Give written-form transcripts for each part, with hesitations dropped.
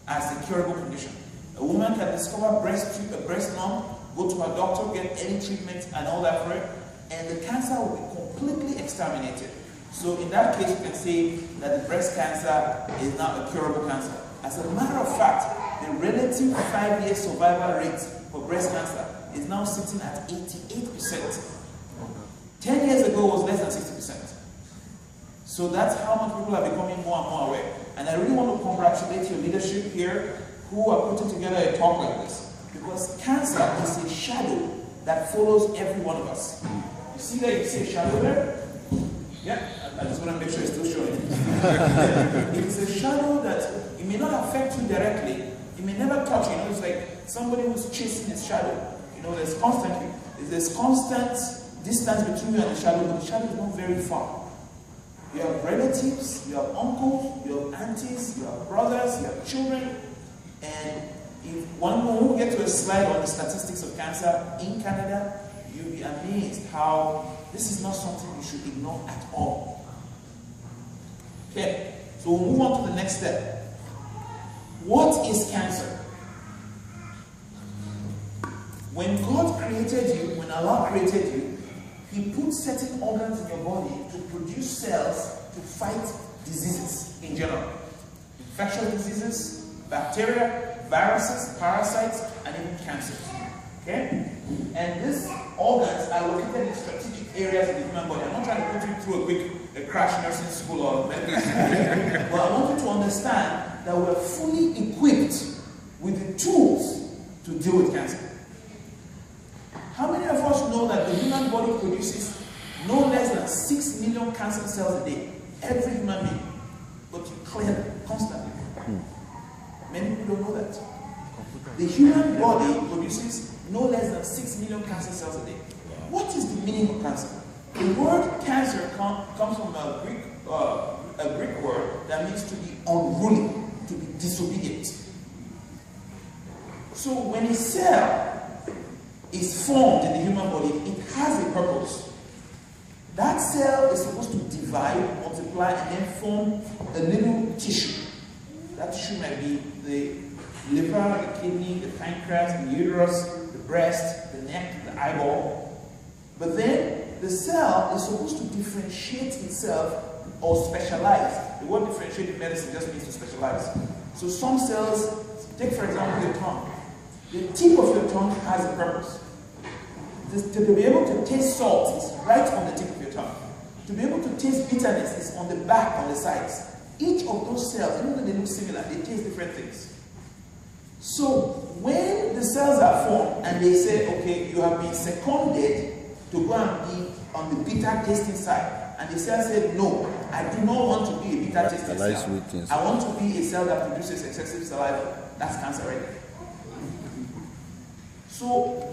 as a curable condition. A woman can discover breast lump, go to her doctor, get any treatment and all that for it, and the cancer will be completely exterminated. So in that case, you can say that the breast cancer is not a curable cancer. As a matter of fact, the relative 5-year survival rate for breast cancer is now sitting at 88%. 10 years ago, it was less than 60%. So that's how much people are becoming more and more aware. And I really want to congratulate your leadership here who are putting together a talk like this. Because cancer is a shadow that follows every one of us. You see that you see a shadow there? Yeah, I just want to make sure it's still showing. It is a shadow that it may not affect you directly. It may never touch you. It's like somebody who's chasing his shadow. There's constant distance between you and the shadow, but the shadow is not very far. You have relatives, you have uncles, you have aunties, you have brothers, you have children, and if when we get to a slide on the statistics of cancer in Canada, you'll be amazed how this is not something you should ignore at all. Okay, so we'll move on to the next step. What is cancer? When God created you, when Allah created you, He put certain organs in your body to produce cells to fight diseases in general. Infectious diseases, bacteria, viruses, parasites, and even cancers. Okay? And these organs are located in strategic areas of the human body. I'm not trying to put you through a crash nursing school or medical school. But I want you to understand that we're fully equipped with the tools to deal with cancer. How many of us know that the human body produces no less than 6 million cancer cells a day? Every human being. But you clear them constantly. Many people don't know that. The human body produces no less than 6 million cancer cells a day. What is the meaning of cancer? The word cancer comes from a Greek word that means to be unruly, to be disobedient. So when a cell is formed in the human body, it has a purpose. That cell is supposed to divide, multiply, and then form a little tissue. That tissue might be the liver, the kidney, the pancreas, the uterus, the breast, the neck, the eyeball. But then the cell is supposed to differentiate itself or specialize. The word differentiate in medicine just means to specialize. So some cells, take for example your tongue. The tip of your tongue has a purpose. To be able to taste salt is right on the tip of your tongue. To be able to taste bitterness is on the back, on the sides. Each of those cells, even though they look similar, they taste different things. So when the cells are formed and they say, okay, you have been seconded to go and be on the bitter tasting side, and the cell said, no, I do not want to be a bitter tasting cell. I want to be a cell that produces excessive saliva. That's cancer right there. So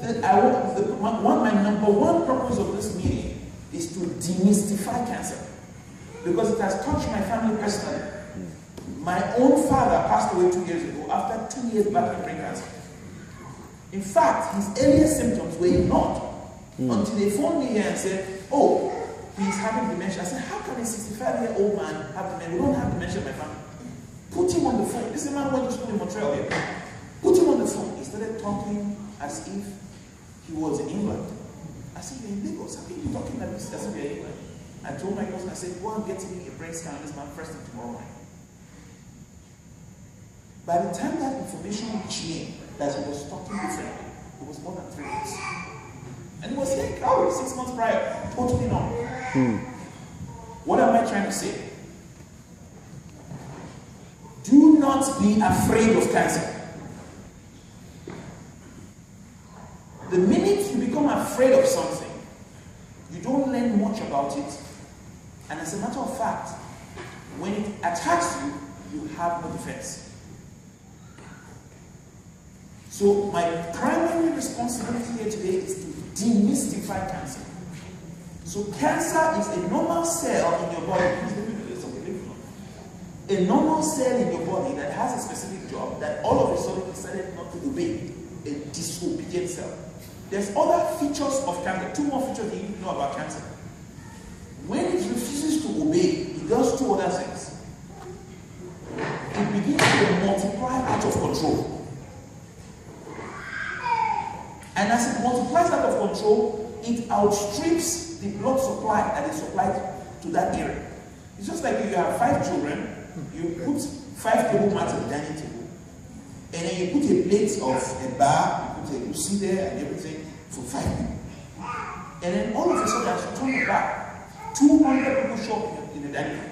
my number one purpose of this meeting is to demystify cancer, because it has touched my family personally. My own father passed away 2 years ago after 2 years battling brain cancer. In fact, his earliest symptoms were ignored until they phoned me here and said, oh, he's having dementia. I said, how can a 65-year-old man have dementia? We don't have dementia in my family. Put him on the phone. This man went to school in Montreal here. Put him on the phone. He started talking as if he was in England. I said, you're in Lagos. How can you talking like this as if you're in England? I told my cousin, I said, go and get me a brain scan on this man first thing tomorrow morning. By the time that information reached me that he was talking differently, it was more than 3 weeks. And he was here in Calgary 6 months prior, totally normal. What am I trying to say? Do not be afraid of cancer. The minute you become afraid of something, you don't learn much about it. And as a matter of fact, when it attacks you, you have no defense. So my primary responsibility here today is to demystify cancer. So cancer is a normal cell in your body. A normal cell in your body that has a specific job that all of a sudden decided not to obey. A disobedient cell. There's other features of cancer. 2 more features you need to know about cancer. When it refuses to obey, it does 2 other things. It begins to multiply out of control. And as it multiplies out of control, it outstrips the blood supply that is supplied to that area. It's just like if you have 5 children, you put 5 table mats at the dining table, and then you put a plate of a bar, you put a Lucy there and everything for 5 people. And then all of a sudden, as you turn the back, 200 people show up in the dining room.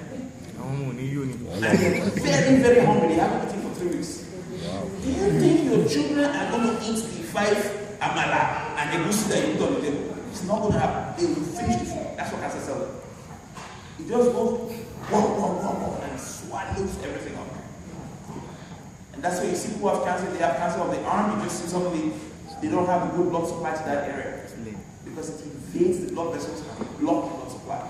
And they're very, very hungry. They haven't eaten for 3 weeks. Wow. Do you think your children are going to eat the 5 amala and the goosey that you put on the table? It's not going to happen. They will finish the food. That's what cancer cells do. It just goes and swallows everything up. And that's why you see people have cancer. They have cancer of the arm. You just see somebody, they don't have a good blood supply to that area because it invades the blood vessels and blocks the blood supply.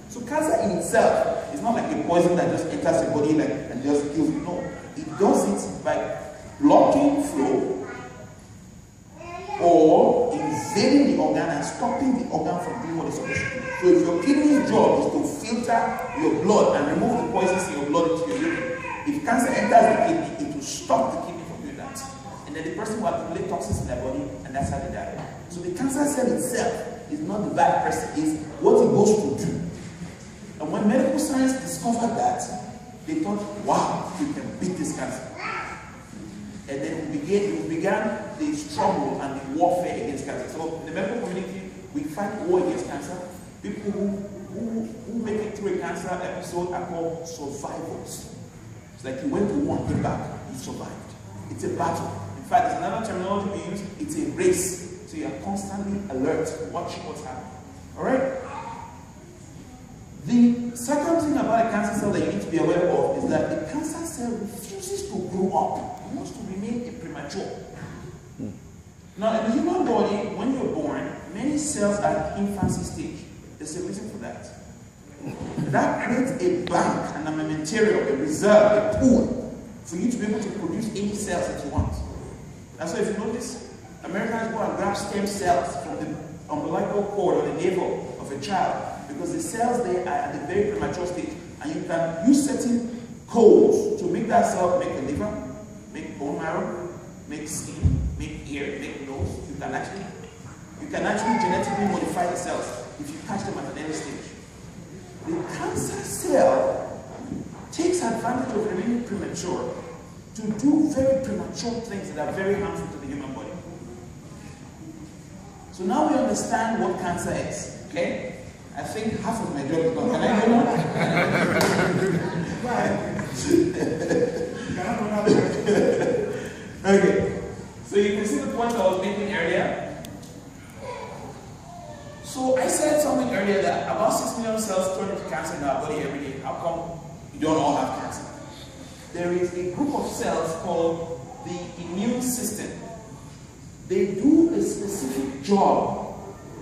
So cancer in itself is not like a poison that just enters the body and just kills you. No, it does it by blocking flow or invading the organ and stopping the organ from doing what it's supposed to do. So if your kidney's job is to filter your blood and remove the poisons in your blood into your urine, if cancer enters the kidney, it will stop the kidney from doing that. And then the person will accumulate toxins in their body, and that's how they die. So the cancer cell itself is not the bad person, it's what it goes to do. And when medical science discovered that, they thought, wow, we can beat this cancer. And then we began the struggle and the warfare against cancer. So in the medical community, we fight war against cancer. People who make it through a cancer episode are called survivors. It's like you went to war and came back, you survived. It's a battle. In fact, there's another terminology we use, it's a race. So you are constantly alert, watching what's happening. Alright? The second thing about a cancer cell that you need to be aware of is that the cancer cell refuses to grow up. It wants to remain a premature. Now, in the human body, when you're born, many cells are at infancy stage. There's a reason for that. That creates a bank, an armamentarium, a reserve, a pool, for you to be able to produce any cells that you want. That's why if you notice, Americans go and grab stem cells from the umbilical cord or the navel of a child, because the cells there are at a very premature stage, and you can use certain codes to make that cell make a liver, make bone marrow, make skin, make ear, make nose. You can actually genetically modify the cells if you catch them at an early stage. The cancer cell takes advantage of remaining premature to do very premature things that are very harmful to the human body. So now we understand what cancer is, okay? I think half of my job is done. Can I go on? Okay. So you can see the point I was making earlier. So I said something earlier that about 6 million cells turn into cancer in our body every day. How come you don't all have cancer? There is a group of cells called the immune system. They do a specific job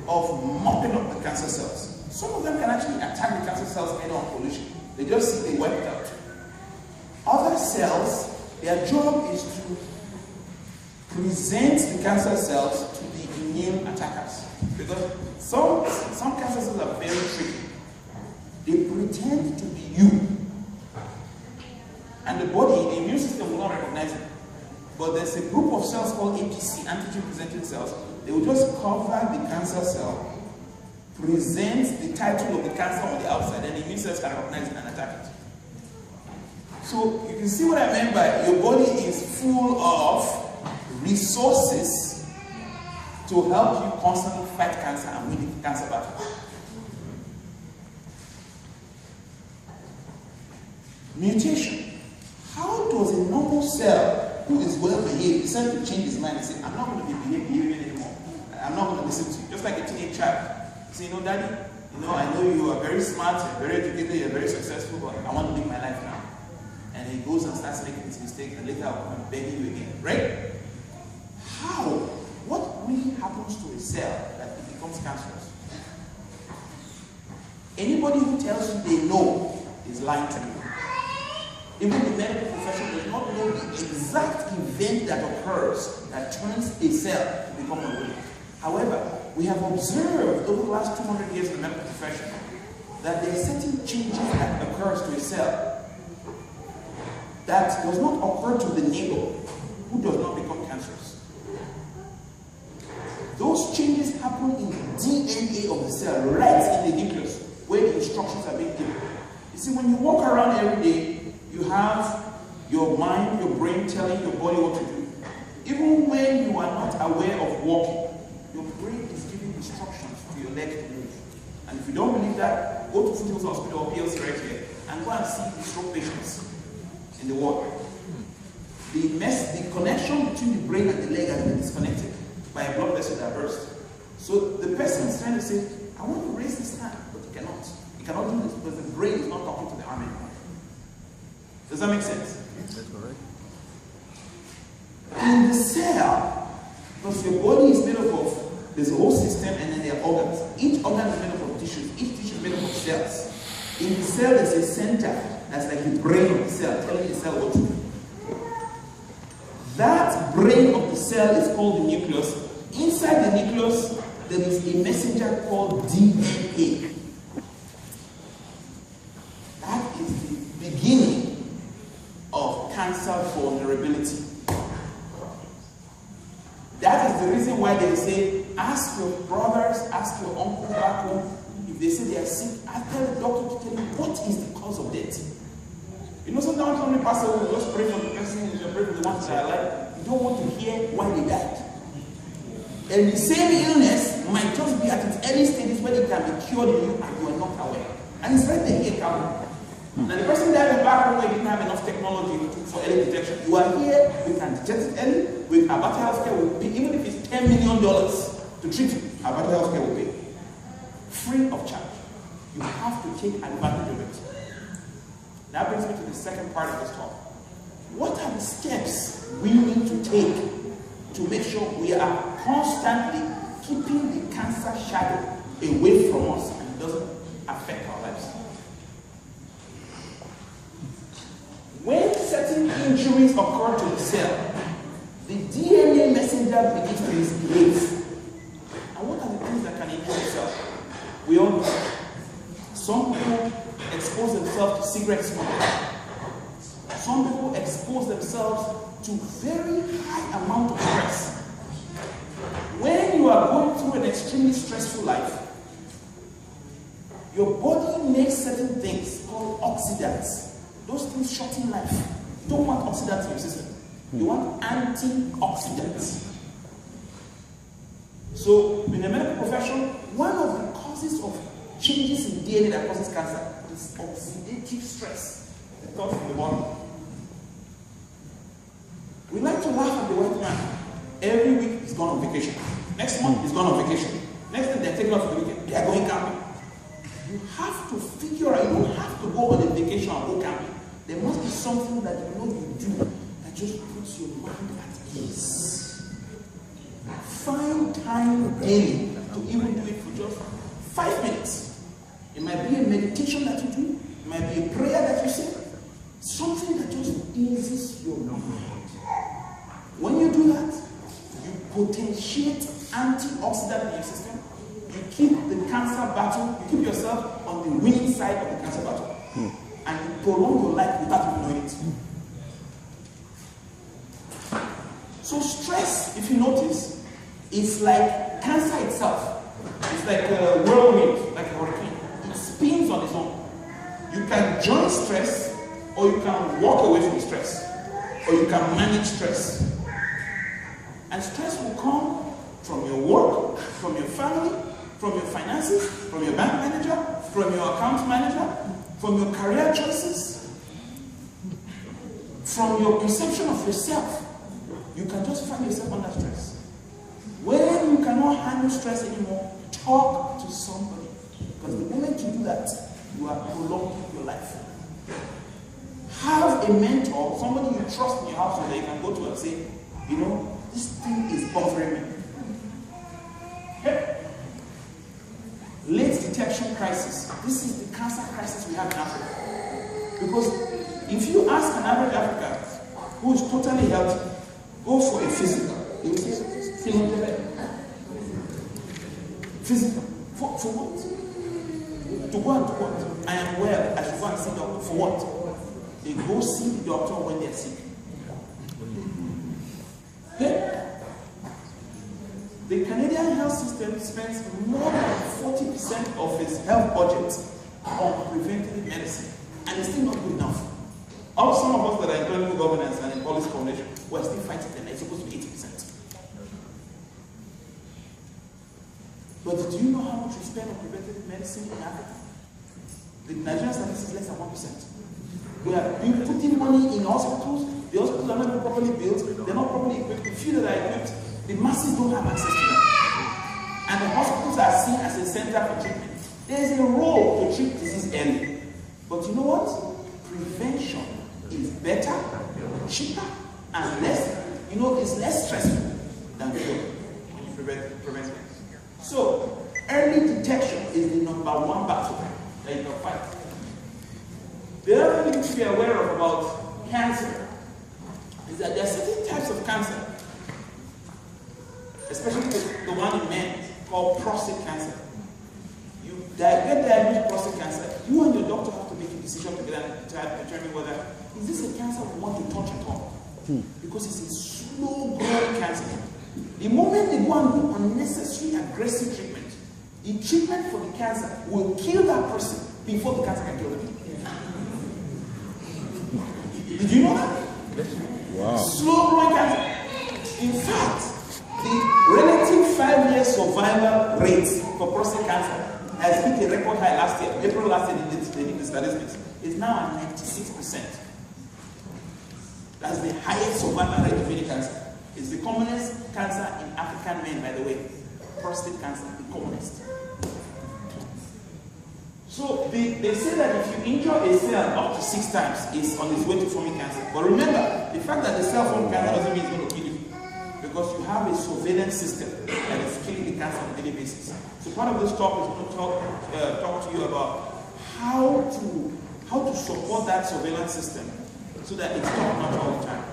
of mopping up the cancer cells. Some of them can actually attack the cancer cells head on collision. They just see they wipe it out. Other cells, their job is to present the cancer cells to the immune attackers. Because some cancer cells are very tricky. They pretend to be you. And the body, the immune system will not recognize it. But there's a group of cells called APC, antigen-presenting cells. They will just cover the cancer cell, present the title of the cancer on the outside, and the immune cells can recognize it and attack it. So you can see what I meant by your body is full of resources to help you constantly fight cancer and win the cancer battle. Mutation. How does a normal cell who is well behaved decide to change his mind and say, I'm not going to be behaving anymore. I'm not going to listen to you. Just like a teenage child. Say, you know, Daddy, I know you are very smart, you're very educated, you're very successful, but I want to live my life now. And he goes and starts making his mistakes, and later I'll come and beg you again. Right? How? What really happens to a cell that it becomes cancerous? Anybody who tells you they know is lying to you. Even the medical profession does not know the exact event that occurs that turns a cell to become unwilling. However, we have observed over the last 200 years in the medical profession that there are certain changes that occurs to a cell that does not occur to the neighbor who does not become cancerous. Those changes happen in the DNA of the cell, right in the nucleus, where the instructions are being given. You see, when you walk around every day, you have your mind, your brain telling your body what to do. Even when you are not aware of walking, your brain is giving instructions to your leg to move. And if you don't believe that, go to Foothills Hospital or PLC right here and go and see the stroke patients in the ward. The connection between the brain and the leg has been disconnected by a blood vessel that burst. So the person is trying to say, I want to raise this hand, but he cannot. He cannot do this because the brain is not talking to the arm anymore. Does that make sense? That's correct. In the cell, because your body is made up of, there's a whole system and then there are organs. Each organ is made up of tissues. Each tissue is made up of cells. In the cell, there's a center that's like the brain of the cell, telling the cell what to do. That brain of the cell is called the nucleus. Inside the nucleus, there is a messenger called DNA. That is the beginning of cancer vulnerability. That is the reason why they say, ask your brothers, ask your uncle back home. If they say they are sick, ask the doctor to tell you what is the cause of death. You know, sometimes somebody passes away, you just pray for the person, you pray for the ones that are alive. You don't want to hear why they died. And the same illness might just be at its early stages when it can be cured in you and you are not aware. And it's right there here coming. Now the person died back home where you didn't have enough technology for early detection. You are here, we can detect it early. With Abata Healthcare will pay, even if it's $10 million to treat you, Abata Healthcare will pay. Free of charge. You have to take advantage of it. That brings me to the second part of this talk. What are the steps we need to take to make sure we are constantly keeping the cancer shadow away from us and it doesn't affect our lives? When certain injuries occur to the cell, the DNA messenger begins to misbehave. And what are the things that can injure the cell? We all know. Some people expose themselves to cigarette smoke. Some people expose themselves to very high amount of stress. When you are going through an extremely stressful life, your body makes certain things called oxidants. Those things shorten life. You don't want oxidants in your system. You want antioxidants. So, in the medical profession, one of the causes of changes in DNA that causes cancer is oxidative stress that comes from the body. We like to laugh at the white man. Every week he's gone on vacation. Next month he's gone on vacation. Next time they're taking off for the weekend. They are going camping. You have to figure out, you don't have to go on a vacation and go camping. There must be something that you know you do that just puts your mind at ease. Find time daily to even do it for just 5 minutes. It might be a meditation that you do. It might be a prayer that you say. Something that just eases your mind. When you do that, you potentiate antioxidant in your system. You keep the cancer battle, you keep yourself on the winning side of the cancer battle. And you prolong your life without even knowing it. So stress, if you notice, is like cancer itself. It's like a whirlwind, like a hurricane. It spins on its own. You can join stress, or you can walk away from stress, or you can manage stress. And stress will come from your work, from your family, from your finances, from your bank manager, from your account manager, from your career choices, from your perception of yourself. You can just find yourself under stress. When you cannot handle stress anymore, talk to somebody. Because the moment you do that, you are prolonging your life. Have a mentor, somebody you trust in your household that you can go to and say, you know, this thing is bothering me. Okay. Late detection crisis. This is the cancer crisis we have in Africa. Because if you ask an average African who is totally healthy, go for a physical. He will say, feeling better. Physical. For what? To go and do what? I am well. I should go and see doctor. For what? They go see the doctor when they're sick. Okay? The Canadian health system spends more than 40% of its health budget on preventative medicine, and it's still not good enough. Also, some of us that are in clinical governance and in policy formulation, we're still fighting them. It's supposed to be 80%. But do you know how much we spend on preventative medicine in Africa? The Nigerian statistics is less than 1%. We are putting money in hospitals. The hospitals are not properly built. They're not properly equipped. The few that are equipped, the masses don't have access to them. And the hospitals are seen as a center for treatment. There is a role to treat disease early. But you know what? Prevention is better, cheaper, and less, it's less stressful than cure when you prevent it. So, early detection is the number one battle that you can fight. The other thing to be aware of about cancer is that there are certain types of cancer, especially the one in men, called prostate cancer. You get diagnosed with prostate cancer, you and your doctor have to make a decision together to determine whether is this a cancer we want to touch at all. Because it's a slow-growing cancer. The moment they go and do unnecessary aggressive treatment, the treatment for the cancer will kill that person before the cancer can kill them. Did you know that? Wow. Slow-growing cancer. In fact, the relative 5-year survival rate for prostate cancer has hit a record high last year. April last year, they did the statistics. It's now at 96%. That's the highest survival rate of any cancer. It's the commonest cancer in African men, by the way. Prostate cancer, the commonest. So they say that if you injure a cell up to 6 times, it's on its way to forming cancer. But remember, the fact that the cell forms cancer doesn't mean it's going to kill you. Because you have a surveillance system that is killing the cancer on a daily basis. So part of this talk is going to talk to you about how to support that surveillance system so that it's top-notch all the time.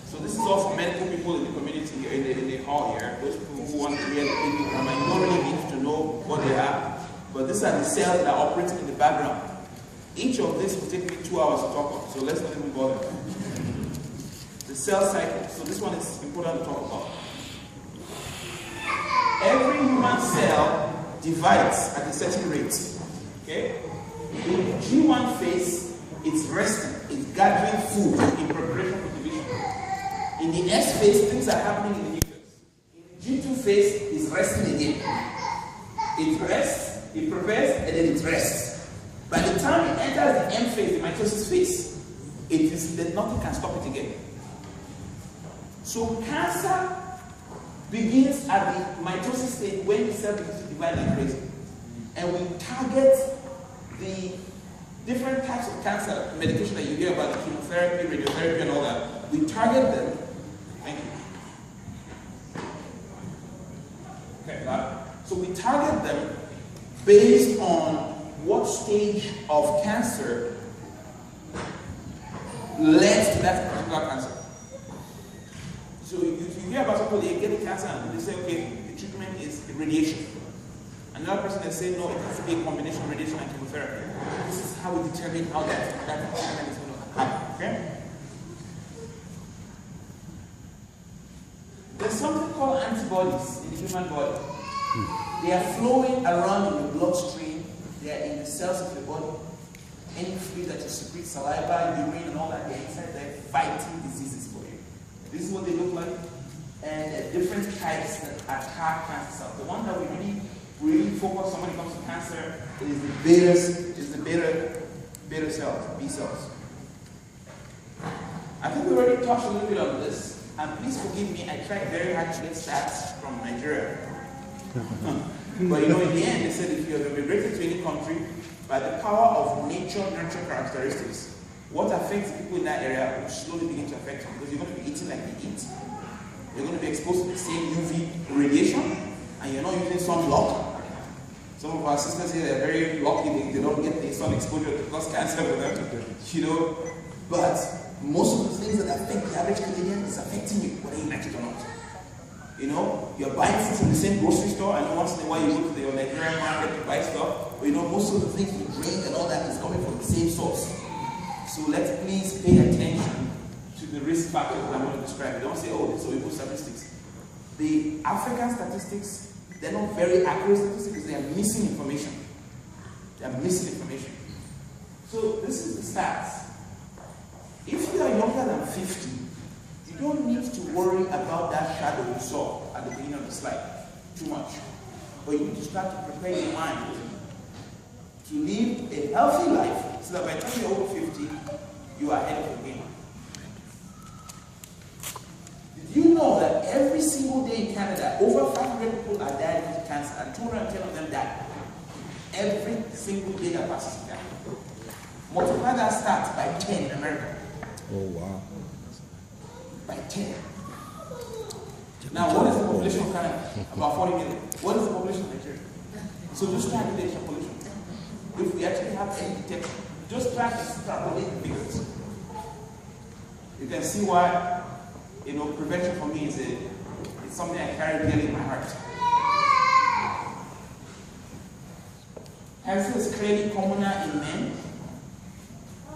So this is all for medical people in the community in the hall here. Those people who want to hear the clinical grammar, you don't really need to know what they have. But these are the cells that are operating in the background. Each of this will take me 2 hours to talk about, so let's not even bother. The cell cycle. So this one is important to talk about. Every human cell divides at a certain rate. Okay? In the G1 phase, it's resting, it's gathering food in preparation for division. In the S phase, things are happening in the nucleus. In the G2 phase, it's resting again. It rests, it prepares, and then it rests. By the time it enters the M phase, the mitosis phase, nothing can stop it again. So cancer begins at the mitosis stage when the cell begins to divide like crazy. And we target the different types of cancer medication that you hear about, the chemotherapy, radiotherapy, and all that. We target them. Thank you. Okay, so we target them based on what stage of cancer led to that particular cancer. So you hear about people, they get the cancer and they say, okay, the treatment is radiation. Another person that say, no, it has to be a combination of radiation and chemotherapy. This is how we determine how that treatment is going to happen, okay? There's something called antibodies in the human body. They are flowing around in the bloodstream. They are in the cells of your body. Any fluid that you secrete, saliva, urine, and all that, they're inside there fighting diseases for you. This is what they look like. And there are different types that attack cancer cells. The one that we really focus on when it comes to cancer is the beta cells, B cells. I think we already touched a little bit on this. And please forgive me, I tried very hard to get stats from Nigeria. But in the end, they said if you have immigrated to any country, by the power of nature-nurture characteristics, what affects people in that area will slowly begin to affect you because you're going to be eating like they eat. You're going to be exposed to the same UV radiation, and you're not using sunblock. Some of our sisters here, they're very lucky they don't get the sun exposure to cause cancer with them, But most of the things that affect the average Canadian is affecting you, whether you like it or not. You're buying food from the same grocery store. I know once in a while you go to the Nigerian market to buy stuff, but most of the things you drink and all that is coming from the same source. So let's please pay attention to the risk factors that I'm going to describe. Don't say, oh, these are Igbo statistics. The African statistics, they're not very accurate statistics. They are missing information. They are missing information. So this is the stats. If you are younger than 50, you don't need to worry about that shadow you saw at the beginning of the slide too much. But you need to start to prepare your mind to live a healthy life so that by the time you're over 50, you are ahead of the game. Did you know that every single day in Canada, over 500 people are diagnosed with cancer and 210 of them die? Every single day that passes in Canada. Multiply that stat by 10 in America. Oh, wow. By 10. Now, what is the population of Canada? About 40 million. What is the population of Nigeria? So just try to do the extrapolation. If we actually have any detection, just try to extrapolate the figures. You can see why, prevention for me is it's something I carry really in my heart. Cancer is clearly commoner in men.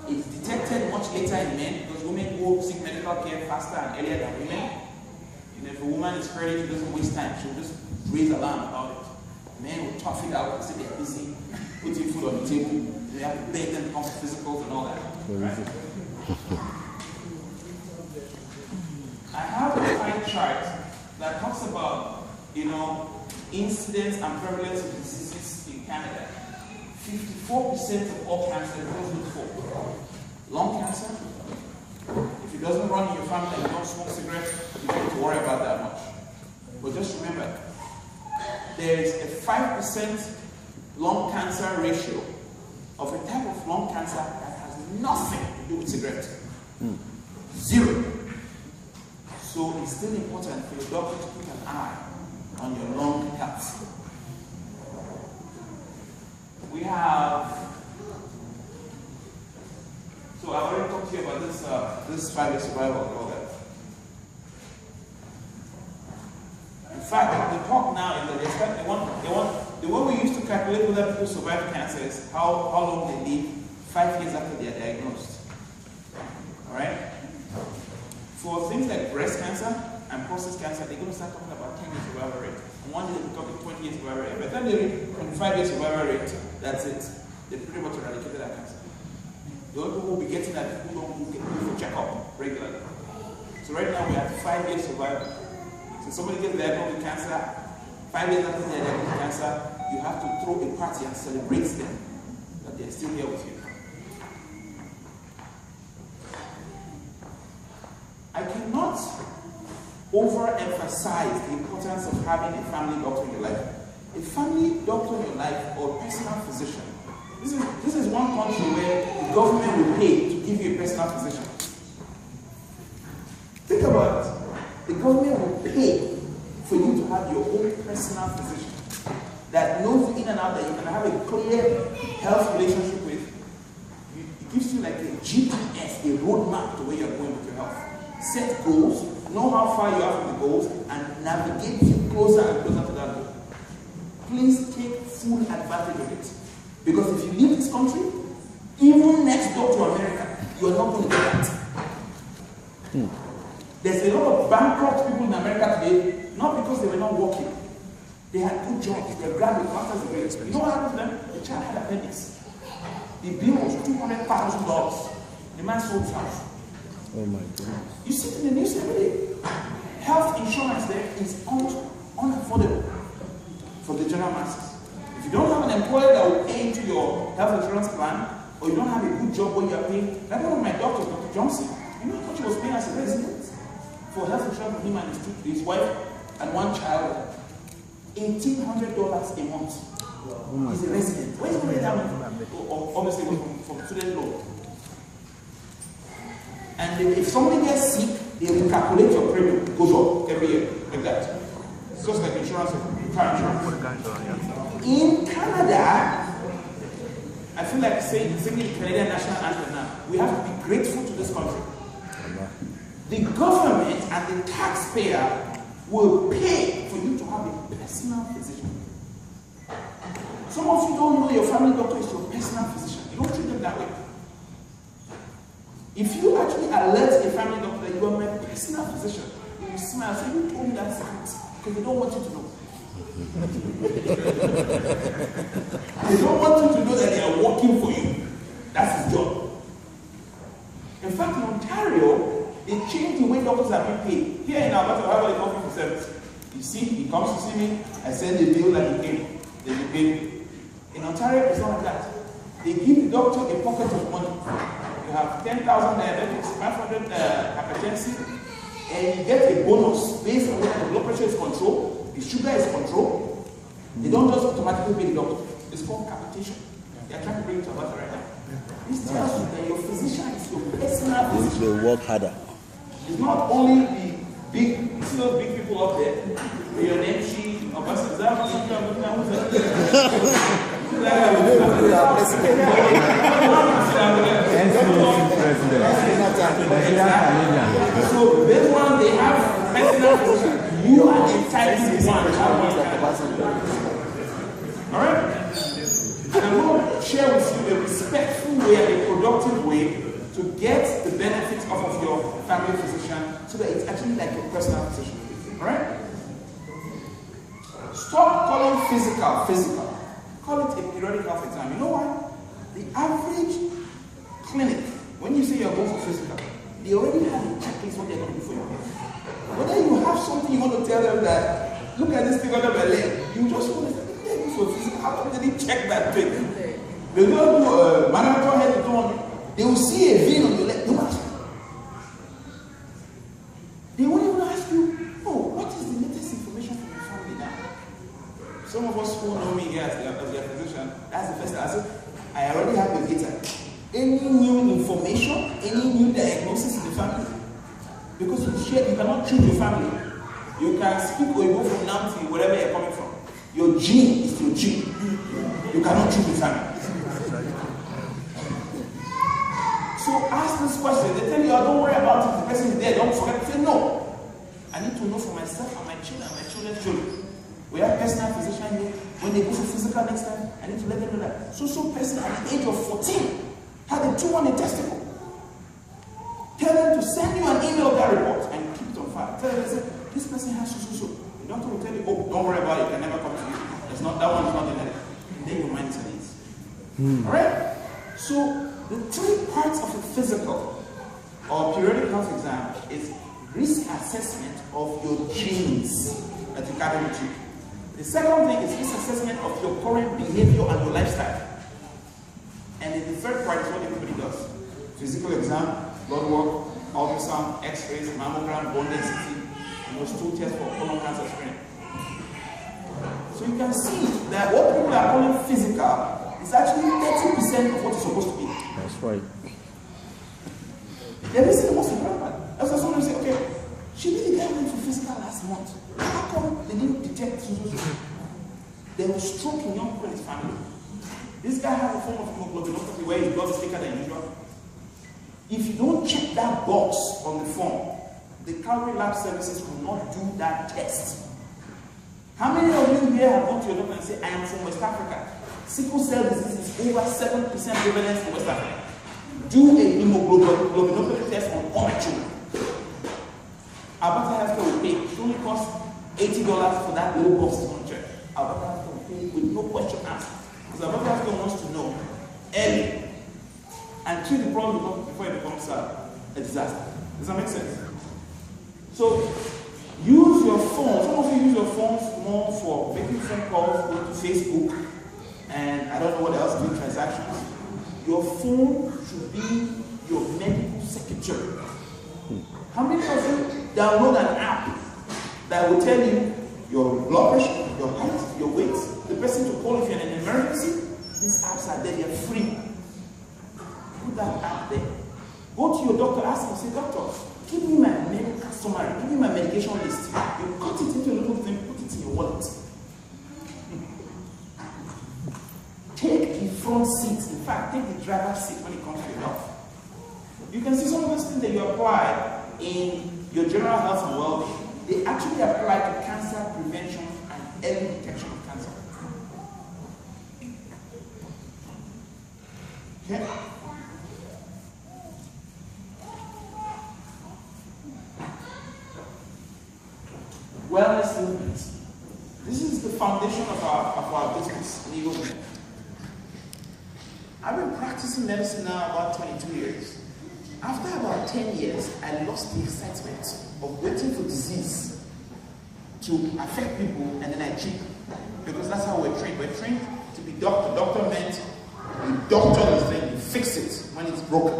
It's detected much later in men because women go seek medical care faster and earlier than women. If a woman is pregnant, she doesn't waste time. She'll just raise alarm about it. Men will tough it out and say they're busy, putting food on the table. They have to beg them to come to physicals and all that. Right? I have a pie chart that talks about, incidence and prevalence of diseases in Canada. 54% of all cancer goes with folk. Lung cancer, if it doesn't run in your family and you don't smoke cigarettes, you don't need to worry about that much. But just remember, there is a 5% lung cancer ratio of a type of lung cancer that has nothing to do with cigarettes. 0. So it's still important for your doctor to put an eye on your lung health. We have, so I already talked to you about this 5-year survival and all that. In fact, the talk now is that the way we used to calculate whether people survive cancer is how long they live 5 years after they are diagnosed. Alright? For things like breast cancer and prostate cancer, they're going to start talking about 10-year survival rate. And one day they'll be talking 20-year survival rate. By the time they reach 25-year survival rate, that's it. They pretty much eradicated that cancer. The only people who will be getting that people who get for checkup regularly. So right now we have 5-year survival. So somebody gets diagnosed with cancer, 5 years after they're diagnosed with cancer, you have to throw a party and celebrate them that they're still here with you. I cannot overemphasize the importance of having a family doctor in your life. A family doctor in your life or personal physician. This is one country where the government will pay to give you a personal physician. Think about it. The government will pay for you to have your own personal physician that knows you in and out, that you can have a clear health relationship with. It gives you like a GPS, a roadmap to where you're going with your health. Set goals, know how far you are from the goals, and navigate you closer and closer to that goal. Please take full advantage of it. Because if you leave this country, even next door to America, you're not going to get that. There's a lot of bankrupt people in America today, not because they were not working. They had good jobs, they graduated, masters degrees. You know what happened to them? The child had appendix. The bill was $200,000. The man sold his house. Oh my goodness. You see it in the news every day. Health insurance there is almost unaffordable for the general masses. If you don't have an employer that will pay into your health insurance plan, or you don't have a good job where you are paying, like one of my doctors, Dr. Johnson, you know how much he was paying as a resident for health insurance for him and his wife and one child? $1,800 a month. He's a resident. Where is he going to get that money from? Obviously, from student loan. And if somebody gets sick, they will calculate your premium, goes up every year, like that. It's just like insurance, car insurance. In Canada, I feel like singing the Canadian national anthem now. We have to be grateful to this country. The government and the taxpayer will pay for you to have a personal physician. Some of you don't know your family doctor is your personal physician. You don't treat them that way. If you actually alert a family doctor that you are my personal physician, you will smile and say, you told me that secret, because they don't want you to know. They don't want you to know that they are working for you. That's his job. In fact, in Ontario, they changed the way doctors are being paid. Here in Alberta, how they call for service. You see, he comes to see me, I send the bill that he came. Then you pay me. In Ontario, it's not like that. They give the doctor a pocket of money. You have 10,000 diabetics, 500 hypertension, and you get a bonus based on whether the blood pressure is controlled, the sugar is controlled. They don't just automatically pay the doctor. It's called capitation. They are trying to bring it to Alberta right now. This tells you that your physician is your personal physician. They work harder. It's not only the big, still big people up there. Your name, she, or person, is that what so this one, they have personal physician. You are entitled to one. Alright? I'm going to share with you a respectful way and a productive way to get the benefits off of your family physician so that it's actually like your personal physician. Alright? Stop calling physical. Call it a periodic health exam. You know why? The average clinic, when you say you're going for physical, they already have a checklist what they're going to do for you. Whether you have something you want to tell them that, look at this thing under my leg, you just want to say, they're going for physical. How come they didn't check that thing? They don't do a mandatory head to do on. They will see a vein on your leg. They won't ask you. They won't even ask you, oh, what is the latest information from your family now? Some of us who know me here as their physician, that's the first thing I said, I already have your data. Any new information, any new diagnosis in the family, because you cannot treat your family. You can speak or you go from now to wherever you're coming from. Your gene is your gene. You cannot treat the family. So ask this question. They tell you, oh, don't worry about it. The person is there. Don't forget. Say no. I need to know for myself and my children and my children's children. We have personal physician here. When they go for physical next time, I need to let them know that so person at the age of 14 had a tumor in the testicle. Tell them to send you an email of that report and keep it on file. Tell them, say, this person has so. The doctor will tell you, oh, don't worry about it. It can never come to you. That's not, that one is not in it. And then your mind is at ease. Alright? So, the three parts of a physical or periodic health exam is risk assessment of your genes that you carry with you. The second thing is risk assessment of your current behavior and your lifestyle. And then the third part is what everybody does. Physical exam, blood work, ultrasound, x-rays, mammogram, bone density, and those two tests for colon cancer screening. So you can see that what people are calling physical is actually 30% of what it's supposed to be. That's right. Then this is the most important part. That's why somebody say, okay, she did the guy went for physical last month. How come they didn't detect so? There was stroke in young people in his family. This guy has a form of hemoglobinopathy where his blood is thicker than usual. If you don't check that box on the form, the Calvary Lab Services will not do that test. How many of you here have gone to your doctor and say, I am from West Africa? Sickle cell disease is over 7% prevalence in West Africa. Do a hemoglobinopathy test on all my children. Alberta Healthcare will pay. It only costs $80 for that little box to check. Alberta Healthcare will pay with no question asked. Because Alberta Healthcare wants to know early and treat the problem before it becomes a disaster. Does that make sense? So, use your phone. Some of you use your phones more for making phone calls, go to Facebook, and I don't know what else, doing transactions. Your phone should be your medical secretary. How many of you download an app that will tell you your blood pressure, your height, your weight, the person to call if you're in an emergency? These apps are there, they're free. Put that app there. Go to your doctor, ask him, say, doctor, give me my medical summary, give me my medication list. You cut it into a little thing, put it in your wallet. Take the front seat, in fact, take the driver's seat when it comes to your health. You can see some of those things that you apply in your general health and well-being, they actually apply to cancer prevention and early detection of cancer. wellness movements. This is the foundation of our business, legal men. I've been practicing medicine now about 22 years. After about 10 years, I lost the excitement of waiting for disease to affect people and then I treat them. Because that's how we're trained. We're trained to be doctor. Doctor meant you doctor the thing, you fix it when it's broken.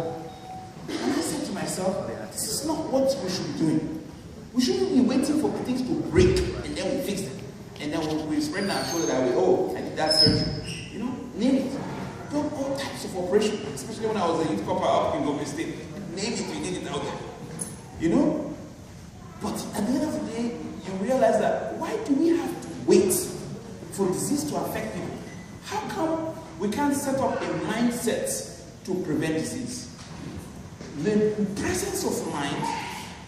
And I said to myself, this is not what we should be doing. We shouldn't be waiting for things to break and then we fix them. And then we spread our shoulder that way, oh, I did that surgery. You know, name it. Done all types of operations, especially when I was a youth corper up in Gombe State. Name it, we did it out there. You know? But at the end of the day, you realize that why do we have to wait for disease to affect people? How come we can't set up a mindset to prevent disease? The presence of mind,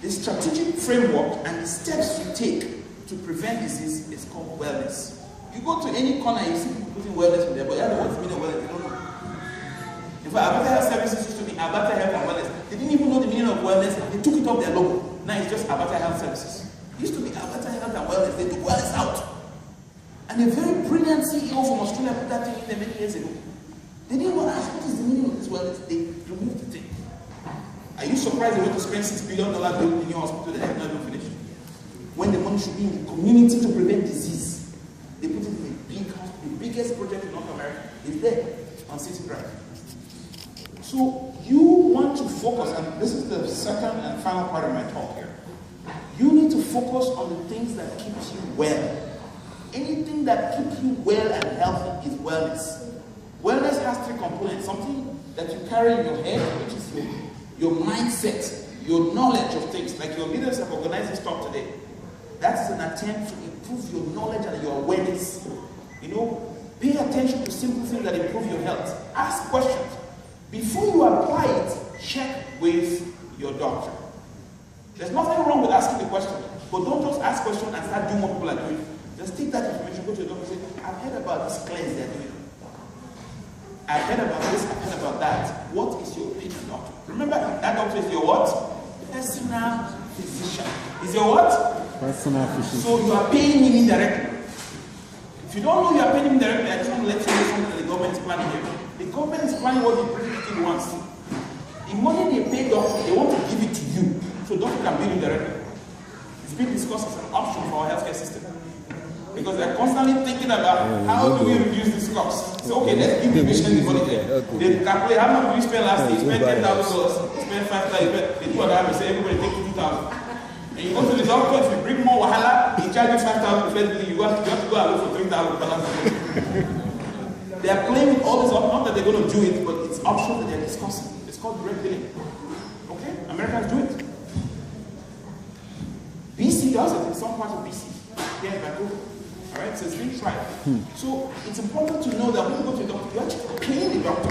the strategic framework, and the steps you take to prevent disease is called wellness. You go to any corner, you see people putting wellness in there, but you don't know what's meaning of wellness, they don't know. In fact, Abata Health Services used to be Abata Health and Wellness. They didn't even know the meaning of wellness, they took it off their logo. Now it's just Abata Health Services. It used to be Abata Health and Wellness, they took wellness out. And a very brilliant CEO from Australia put that thing in there many years ago. They didn't want to ask what is the meaning of this wellness, they removed the thing. Are you surprised they went to spend $6 billion building a new hospital that have not even finished? When the money should be in the community to prevent disease. They put it in a big house, the biggest project in North America is there on City Drive. So you want to focus, and this is the second and final part of my talk here. You need to focus on the things that keep you well. Anything that keeps you well and healthy is wellness. Wellness has three components. Something that you carry in your head, which is your mindset, your knowledge of things. Like your leaders have organized this talk today. That is an attempt to improve your knowledge and your awareness. You know, pay attention to simple things that improve your health. Ask questions. Before you apply it, check with your doctor. There's nothing wrong with asking the question, but don't just ask questions and start doing what people are doing. Just take that information, go to your doctor and say, I've heard about this cleanse they're doing. I've heard about this, I've heard about that. What is your opinion, doctor? Remember, that doctor is your what? Personal physician. Is your what? Personal physician. So you are paying him indirectly. If you don't know you are paying him directly, I just want to let you know something that the government is planning here. The government is planning what the British people wants. The money they pay doctors, they want to give it to you. So doctor can bill you directly. It's being discussed as an option for our healthcare system. Because they're constantly thinking about how do we reduce this cost. So okay, let's give the patient the money there. They calculate how much we spend last year. You spent $10,000, you spent $5,000, they do another, say everybody take $2,000. And you go to the doctor, if you bring more wahala, he charges you $5,000, you have to go and look for $3,000. They are playing with all this up, not that they're going to do it, but it's options that they're discussing. It's called direct billing. Okay? Americans do it. BC does it in some parts of BC. Here in Vancouver. Alright? So it's being tried. So it's important to know that when you go to the doctor, you're actually paying the doctor.